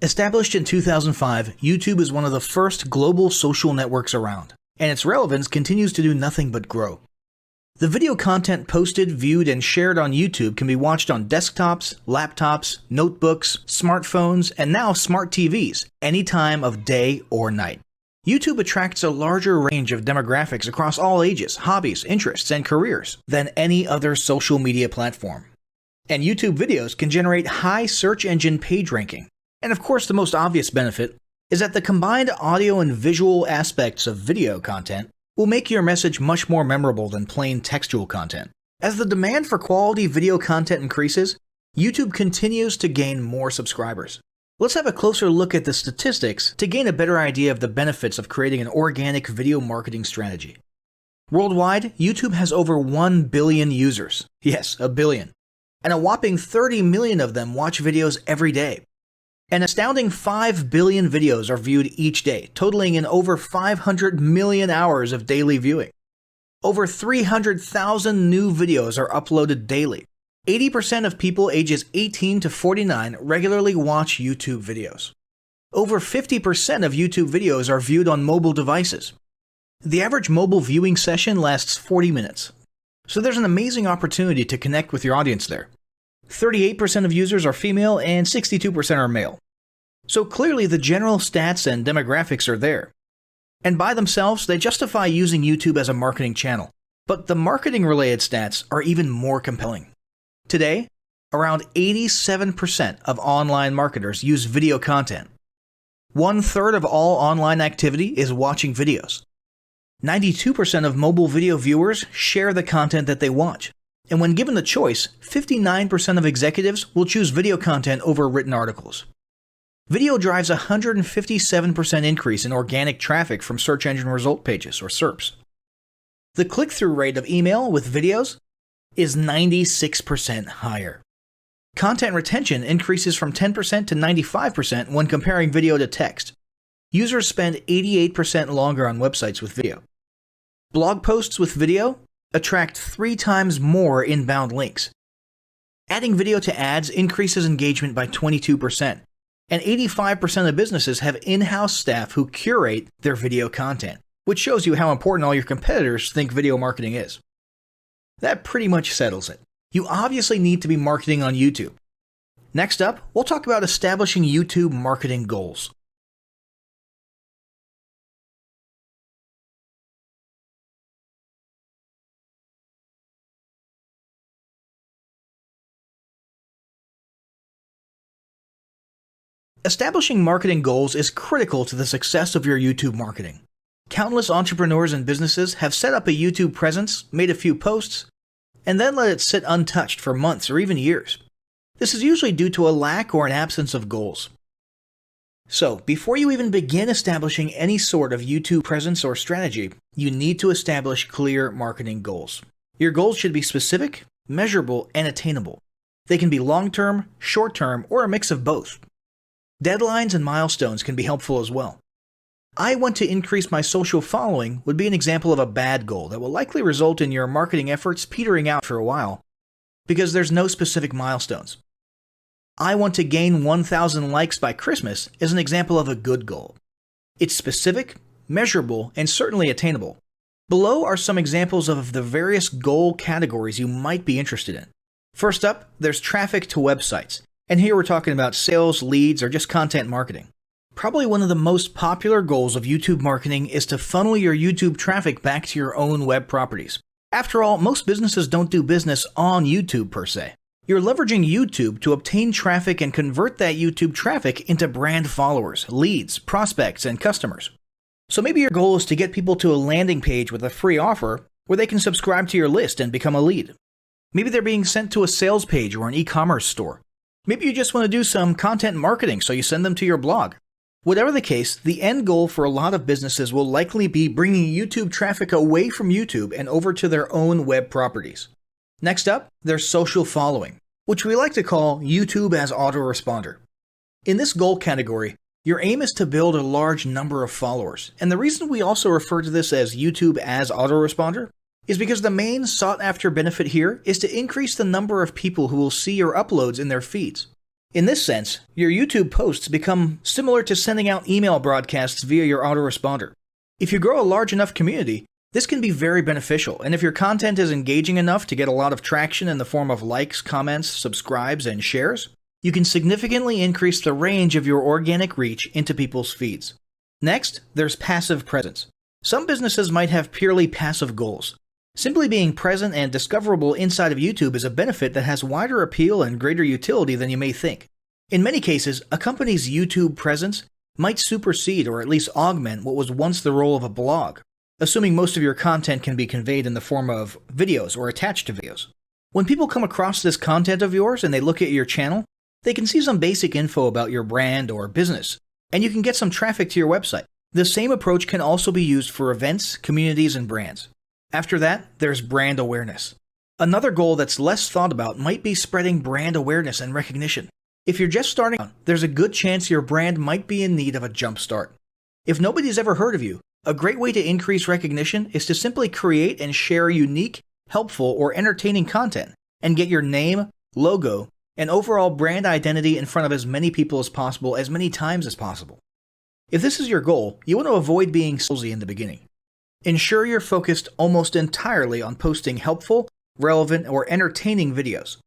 Established in 2005, YouTube is one of the first global social networks around, and its relevance continues to do nothing but grow. The video content posted, viewed, and shared on YouTube can be watched on desktops, laptops, notebooks, smartphones, and now smart TVs, any time of day or night. YouTube attracts a larger range of demographics across all ages, hobbies, interests, and careers than any other social media platform. And YouTube videos can generate high search engine page ranking. And of course, the most obvious benefit is that the combined audio and visual aspects of video content will make your message much more memorable than plain textual content. As the demand for quality video content increases, YouTube continues to gain more subscribers. Let's have a closer look at the statistics to gain a better idea of the benefits of creating an organic video marketing strategy. Worldwide, YouTube has over 1 billion users. Yes, a billion. And a whopping 30 million of them watch videos every day. An astounding 5 billion videos are viewed each day, totaling in over 500 million hours of daily viewing. Over 300,000 new videos are uploaded daily. 80% of people ages 18 to 49 regularly watch YouTube videos. Over 50% of YouTube videos are viewed on mobile devices. The average mobile viewing session lasts 40 minutes. So there's an amazing opportunity to connect with your audience there. 38% of users are female and 62% are male. So clearly the general stats and demographics are there. And by themselves, they justify using YouTube as a marketing channel. But the marketing-related stats are even more compelling. Today, around 87% of online marketers use video content. 1/3 of all online activity is watching videos. 92% of mobile video viewers share the content that they watch. And when given the choice, 59% of executives will choose video content over written articles. Video drives a 157% increase in organic traffic from search engine result pages, or SERPs. The click-through rate of email with videos is 96% higher. Content retention increases from 10% to 95% when comparing video to text. Users spend 88% longer on websites with video. Blog posts with video attract 3 times more inbound links. Adding video to ads increases engagement by 22%, and 85% of businesses have in-house staff who curate their video content, which shows you how important all your competitors think video marketing is. That pretty much settles it. You obviously need to be marketing on YouTube. Next up, we'll talk about establishing YouTube marketing goals. Establishing marketing goals is critical to the success of your YouTube marketing. Countless entrepreneurs and businesses have set up a YouTube presence, made a few posts, and then let it sit untouched for months or even years. This is usually due to a lack or an absence of goals. So, before you even begin establishing any sort of YouTube presence or strategy, you need to establish clear marketing goals. Your goals should be specific, measurable, and attainable. They can be long-term, short-term, or a mix of both. Deadlines and milestones can be helpful as well. I want to increase my social following would be an example of a bad goal that will likely result in your marketing efforts petering out for a while, because there's no specific milestones. I want to gain 1,000 likes by Christmas is an example of a good goal. It's specific, measurable, and certainly attainable. Below are some examples of the various goal categories you might be interested in. First up, there's traffic to websites. And here we're talking about sales, leads, or just content marketing. Probably one of the most popular goals of YouTube marketing is to funnel your YouTube traffic back to your own web properties. After all, most businesses don't do business on YouTube per se. You're leveraging YouTube to obtain traffic and convert that YouTube traffic into brand followers, leads, prospects, and customers. So maybe your goal is to get people to a landing page with a free offer where they can subscribe to your list and become a lead. Maybe they're being sent to a sales page or an e-commerce store. Maybe you just want to do some content marketing, so you send them to your blog. Whatever the case, the end goal for a lot of businesses will likely be bringing YouTube traffic away from YouTube and over to their own web properties. Next up, there's social following, which we like to call YouTube as autoresponder. In this goal category, your aim is to build a large number of followers, and the reason we also refer to this as YouTube as autoresponder is because the main sought-after benefit here is to increase the number of people who will see your uploads in their feeds. In this sense, your YouTube posts become similar to sending out email broadcasts via your autoresponder. If you grow a large enough community, this can be very beneficial, and if your content is engaging enough to get a lot of traction in the form of likes, comments, subscribes, and shares, you can significantly increase the range of your organic reach into people's feeds. Next, there's passive presence. Some businesses might have purely passive goals. Simply being present and discoverable inside of YouTube is a benefit that has wider appeal and greater utility than you may think. In many cases, a company's YouTube presence might supersede or at least augment what was once the role of a blog, assuming most of your content can be conveyed in the form of videos or attached to videos. When people come across this content of yours and they look at your channel, they can see some basic info about your brand or business, and you can get some traffic to your website. The same approach can also be used for events, communities, and brands. After that, there's brand awareness. Another goal that's less thought about might be spreading brand awareness and recognition. If you're just starting out, there's a good chance your brand might be in need of a jump start. If nobody's ever heard of you, a great way to increase recognition is to simply create and share unique, helpful, or entertaining content and get your name, logo, and overall brand identity in front of as many people as possible as many times as possible. If this is your goal, you want to avoid being salesy in the beginning. Ensure you're focused almost entirely on posting helpful, relevant, or entertaining videos.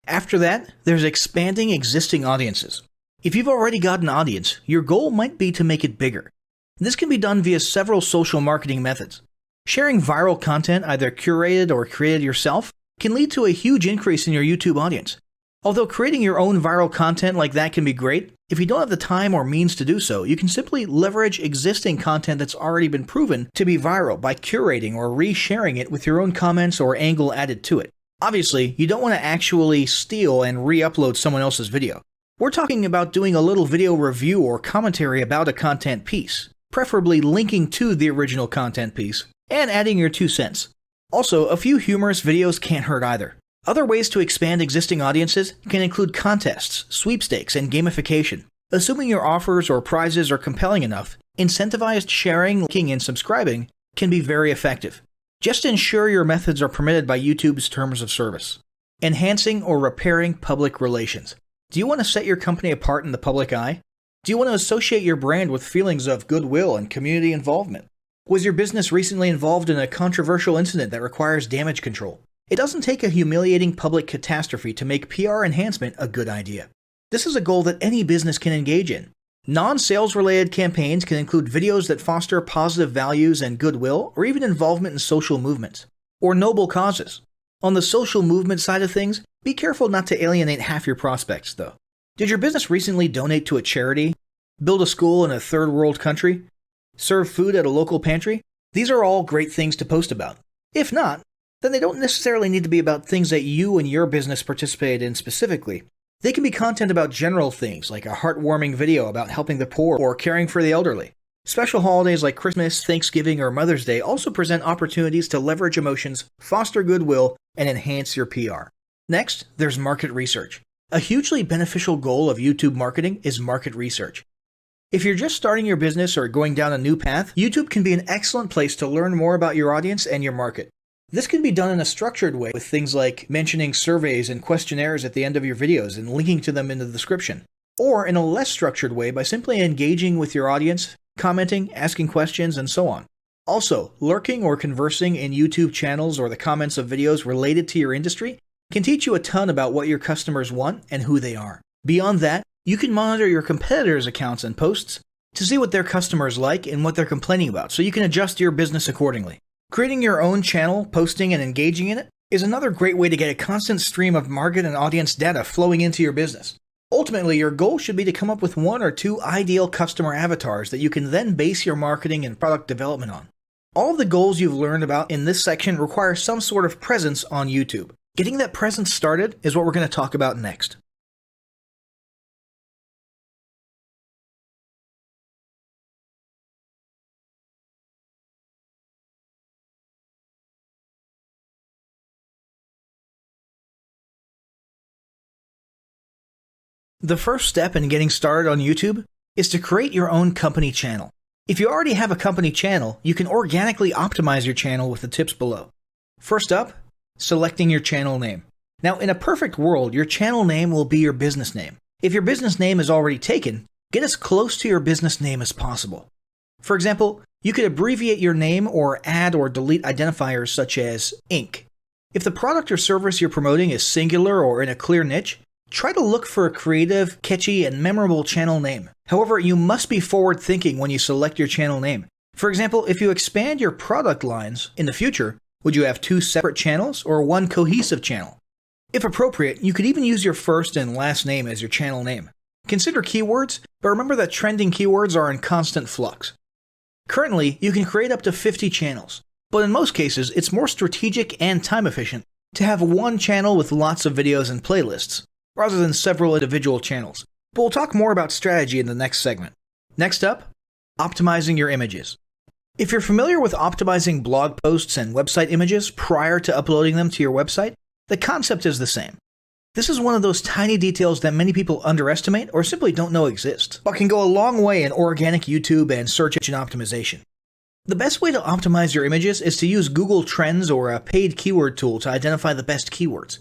After that, there's expanding existing audiences. If you've already got an audience, your goal might be to make it bigger. This can be done via several social marketing methods. Sharing viral content, either curated or created yourself, can lead to a huge increase in your YouTube audience. Although creating your own viral content like that can be great, if you don't have the time or means to do so, you can simply leverage existing content that's already been proven to be viral by curating or resharing it with your own comments or angle added to it. Obviously, you don't want to actually steal and re-upload someone else's video. We're talking about doing a little video review or commentary about a content piece, preferably linking to the original content piece, and adding your 2 cents. Also, a few humorous videos can't hurt either. Other ways to expand existing audiences can include contests, sweepstakes, and gamification. Assuming your offers or prizes are compelling enough, incentivized sharing, liking, and subscribing can be very effective. Just ensure your methods are permitted by YouTube's terms of service. Enhancing or repairing public relations. Do you want to set your company apart in the public eye? Do you want to associate your brand with feelings of goodwill and community involvement? Was your business recently involved in a controversial incident that requires damage control? It doesn't take a humiliating public catastrophe to make PR enhancement a good idea. This is a goal that any business can engage in. Non-sales related campaigns can include videos that foster positive values and goodwill, or even involvement in social movements, or noble causes. On the social movement side of things, be careful not to alienate half your prospects, though. Did your business recently donate to a charity? Build a school in a third world country? Serve food at a local pantry? These are all great things to post about. If not, then they don't necessarily need to be about things that you and your business participated in specifically. They can be content about general things, like a heartwarming video about helping the poor or caring for the elderly. Special holidays like Christmas, Thanksgiving, or Mother's Day also present opportunities to leverage emotions, foster goodwill, and enhance your PR. Next, there's market research. A hugely beneficial goal of YouTube marketing is market research. If you're just starting your business or going down a new path, YouTube can be an excellent place to learn more about your audience and your market. This can be done in a structured way with things like mentioning surveys and questionnaires at the end of your videos and linking to them in the description. Or in a less structured way by simply engaging with your audience, commenting, asking questions, and so on. Also, lurking or conversing in YouTube channels or the comments of videos related to your industry can teach you a ton about what your customers want and who they are. Beyond that, you can monitor your competitors' accounts and posts to see what their customers like and what they're complaining about, so you can adjust your business accordingly. Creating your own channel, posting, and engaging in it is another great way to get a constant stream of market and audience data flowing into your business. Ultimately, your goal should be to come up with 1 or 2 ideal customer avatars that you can then base your marketing and product development on. All of the goals you've learned about in this section require some sort of presence on YouTube. Getting that presence started is what we're going to talk about next. The first step in getting started on YouTube is to create your own company channel. If you already have a company channel, you can organically optimize your channel with the tips below. First up, selecting your channel name. Now, in a perfect world, your channel name will be your business name. If your business name is already taken, get as close to your business name as possible. For example, you could abbreviate your name or add or delete identifiers such as Inc. If the product or service you're promoting is singular or in a clear niche, try to look for a creative, catchy, and memorable channel name. However, you must be forward-thinking when you select your channel name. For example, if you expand your product lines in the future, would you have 2 separate channels or one cohesive channel? If appropriate, you could even use your first and last name as your channel name. Consider keywords, but remember that trending keywords are in constant flux. Currently, you can create up to 50 channels, but in most cases, it's more strategic and time efficient to have one channel with lots of videos and playlists, rather than several individual channels. But we'll talk more about strategy in the next segment. Next up, optimizing your images. If you're familiar with optimizing blog posts and website images prior to uploading them to your website, the concept is the same. This is one of those tiny details that many people underestimate or simply don't know exist, but can go a long way in organic YouTube and search engine optimization. The best way to optimize your images is to use Google Trends or a paid keyword tool to identify the best keywords.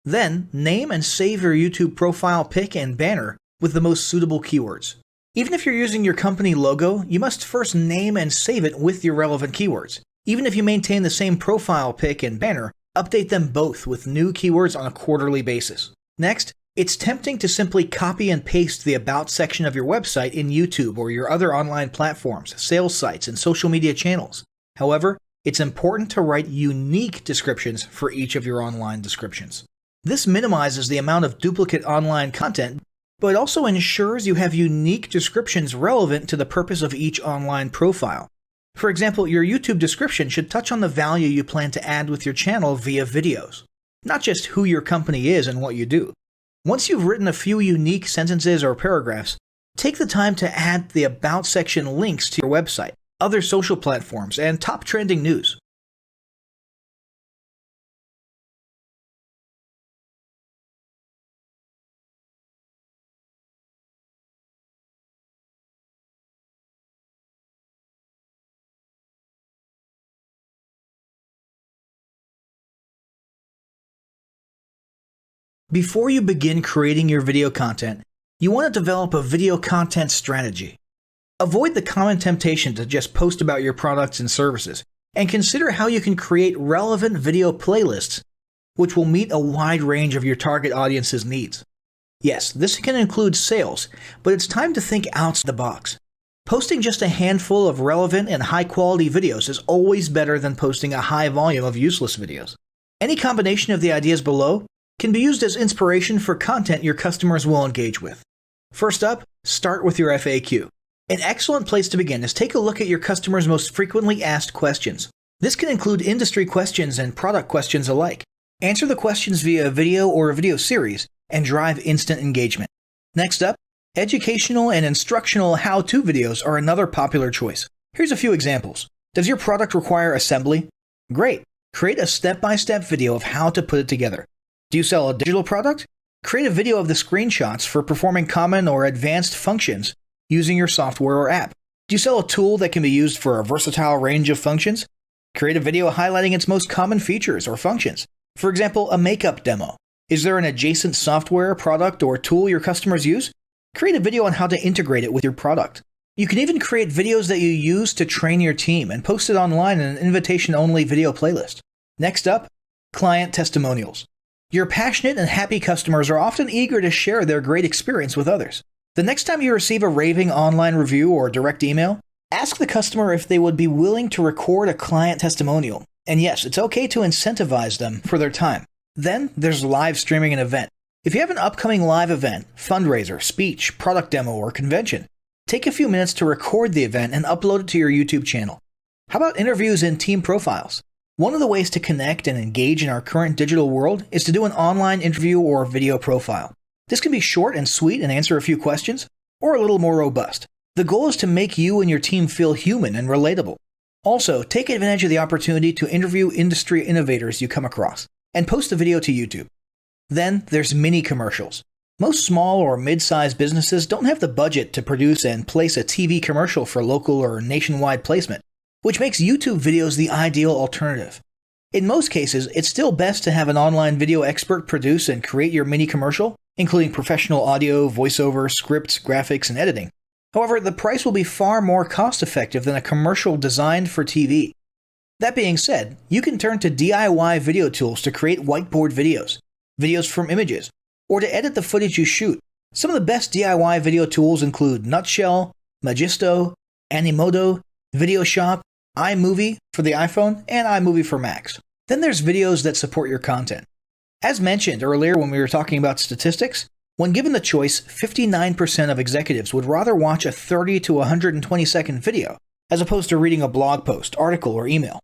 Then, name and save your YouTube profile pic and banner with the most suitable keywords. Even if you're using your company logo, you must first name and save it with your relevant keywords. Even if you maintain the same profile pic and banner, update them both with new keywords on a quarterly basis. Next, it's tempting to simply copy and paste the About section of your website in YouTube or your other online platforms, sales sites, and social media channels. However, it's important to write unique descriptions for each of your online descriptions. This minimizes the amount of duplicate online content, but it also ensures you have unique descriptions relevant to the purpose of each online profile. For example, your YouTube description should touch on the value you plan to add with your channel via videos, not just who your company is and what you do. Once you've written a few unique sentences or paragraphs, take the time to add the About section links to your website, other social platforms, and top trending news. Before you begin creating your video content, you want to develop a video content strategy. Avoid the common temptation to just post about your products and services, and consider how you can create relevant video playlists which will meet a wide range of your target audience's needs. Yes, this can include sales, but it's time to think outside the box. Posting just a handful of relevant and high-quality videos is always better than posting a high volume of useless videos. Any combination of the ideas below can be used as inspiration for content your customers will engage with. First up, start with your FAQ. An excellent place to begin is take a look at your customers' most frequently asked questions. This can include industry questions and product questions alike. Answer the questions via a video or a video series and drive instant engagement. Next up, educational and instructional how-to videos are another popular choice. Here's a few examples. Does your product require assembly? Great! Create a step-by-step video of how to put it together. Do you sell a digital product? Create a video of the screenshots for performing common or advanced functions using your software or app. Do you sell a tool that can be used for a versatile range of functions? Create a video highlighting its most common features or functions. For example, a makeup demo. Is there an adjacent software, product, or tool your customers use? Create a video on how to integrate it with your product. You can even create videos that you use to train your team and post it online in an invitation-only video playlist. Next up, client testimonials. Your passionate and happy customers are often eager to share their great experience with others. The next time you receive a raving online review or direct email, ask the customer if they would be willing to record a client testimonial. And yes, it's okay to incentivize them for their time. Then there's live streaming an event. If you have an upcoming live event, fundraiser, speech, product demo, or convention, take a few minutes to record the event and upload it to your YouTube channel. How about interviews and team profiles? One of the ways to connect and engage in our current digital world is to do an online interview or video profile. This can be short and sweet and answer a few questions, or a little more robust. The goal is to make you and your team feel human and relatable. Also, take advantage of the opportunity to interview industry innovators you come across, and post the video to YouTube. Then there's mini commercials. Most small or mid-sized businesses don't have the budget to produce and place a TV commercial for local or nationwide placement, which makes YouTube videos the ideal alternative. In most cases, it's still best to have an online video expert produce and create your mini commercial, including professional audio, voiceover, scripts, graphics, and editing. However, the price will be far more cost-effective than a commercial designed for TV. That being said, you can turn to DIY video tools to create whiteboard videos, videos from images, or to edit the footage you shoot. Some of the best DIY video tools include Nutshell, Magisto, Animoto, VideoShop, iMovie for the iPhone, and iMovie for Macs. Then there's videos that support your content. As mentioned earlier when we were talking about statistics, when given the choice, 59% of executives would rather watch a 30 to 120 second video as opposed to reading a blog post, article, or email.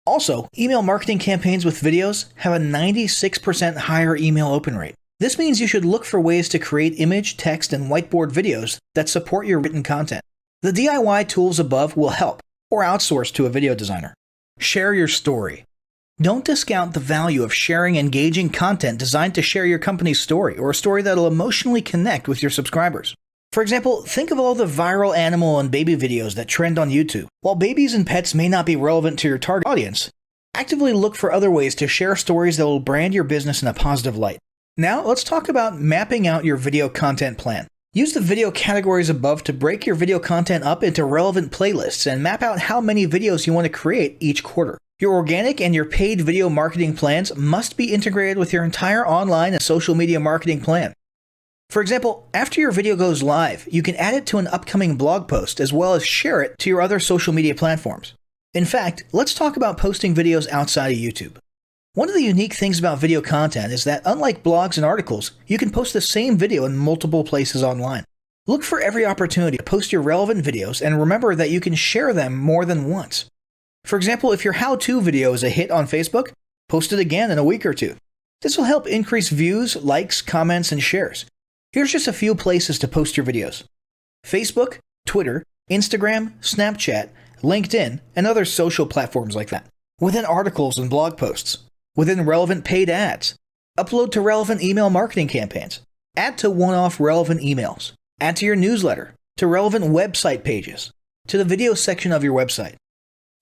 Also, email marketing campaigns with videos have a 96% higher email open rate. This means you should look for ways to create image, text, and whiteboard videos that support your written content. The DIY tools above will help, or outsource to a video designer. Share your story. Don't discount the value of sharing engaging content designed to share your company's story, or a story that'll emotionally connect with your subscribers. For example, think of all the viral animal and baby videos that trend on YouTube. While babies and pets may not be relevant to your target audience, actively look for other ways to share stories that will brand your business in a positive light. Now, let's talk about mapping out your video content plan. Use the video categories above to break your video content up into relevant playlists and map out how many videos you want to create each quarter. Your organic and your paid video marketing plans must be integrated with your entire online and social media marketing plan. For example, after your video goes live, you can add it to an upcoming blog post as well as share it to your other social media platforms. In fact, let's talk about posting videos outside of YouTube. One of the unique things about video content is that unlike blogs and articles, you can post the same video in multiple places online. Look for every opportunity to post your relevant videos and remember that you can share them more than once. For example, if your how-to video is a hit on Facebook, post it again in a week or two. This will help increase views, likes, comments, and shares. Here's just a few places to post your videos: Facebook, Twitter, Instagram, Snapchat, LinkedIn, and other social platforms like that. Within articles and blog posts. Within relevant paid ads. Upload to relevant email marketing campaigns. Add to one-off relevant emails. Add to your newsletter. To relevant website pages. To the video section of your website.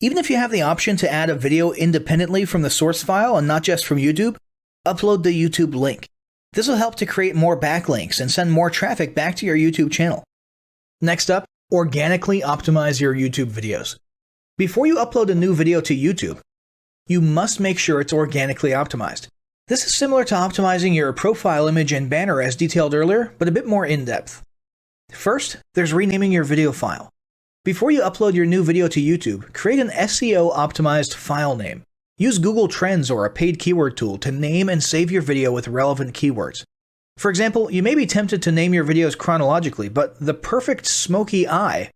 Even if you have the option to add a video independently from the source file and not just from YouTube, upload the YouTube link. This will help to create more backlinks and send more traffic back to your YouTube channel. Next up, organically optimize your YouTube videos. Before you upload a new video to YouTube, you must make sure it's organically optimized. This is similar to optimizing your profile image and banner as detailed earlier, but a bit more in-depth. First, there's renaming your video file. Before you upload your new video to YouTube, create an SEO-optimized file name. Use Google Trends or a paid keyword tool to name and save your video with relevant keywords. For example, you may be tempted to name your videos chronologically, but the perfect smoky eye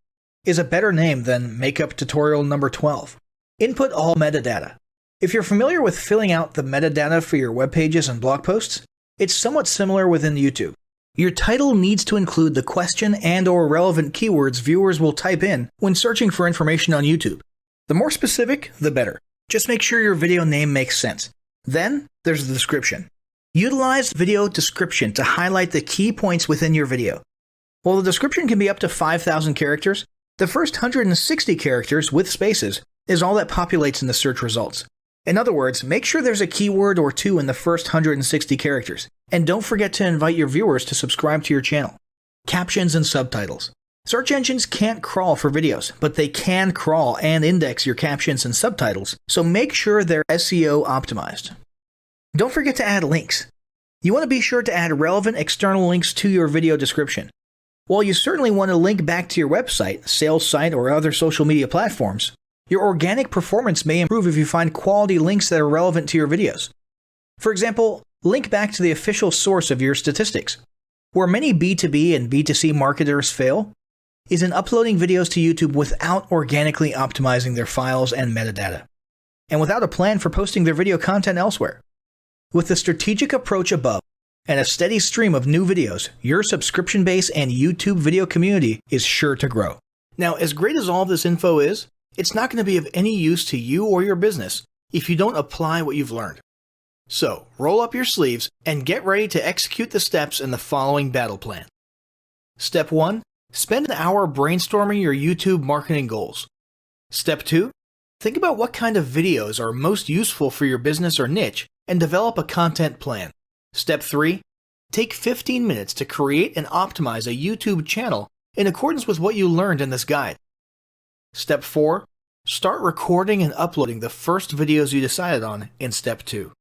is a better name than makeup tutorial number 12. Input all metadata. If you're familiar with filling out the metadata for your web pages and blog posts, it's somewhat similar within YouTube. Your title needs to include the question and/or relevant keywords viewers will type in when searching for information on YouTube. The more specific, the better. Just make sure your video name makes sense. Then, there's the description. Utilize video description to highlight the key points within your video. While the description can be up to 5,000 characters, the first 160 characters with spaces is all that populates in the search results. In other words, make sure there's a keyword or two in the first 160 characters, and don't forget to invite your viewers to subscribe to your channel. Captions and subtitles. Search engines can't crawl for videos, but they can crawl and index your captions and subtitles, so make sure they're SEO optimized. Don't forget to add links. You want to be sure to add relevant external links to your video description. While you certainly want to link back to your website, sales site, or other social media platforms, your organic performance may improve if you find quality links that are relevant to your videos. For example, link back to the official source of your statistics. Where many B2B and B2C marketers fail is in uploading videos to YouTube without organically optimizing their files and metadata, and without a plan for posting their video content elsewhere. With the strategic approach above and a steady stream of new videos, your subscription base and YouTube video community is sure to grow. Now, as great as all this info is, it's not going to be of any use to you or your business if you don't apply what you've learned. So, roll up your sleeves and get ready to execute the steps in the following battle plan. Step 1. Spend an hour brainstorming your YouTube marketing goals. Step 2. Think about what kind of videos are most useful for your business or niche and develop a content plan. Step 3. Take 15 minutes to create and optimize a YouTube channel in accordance with what you learned in this guide. Step 4. Start recording and uploading the first videos you decided on in Step 2.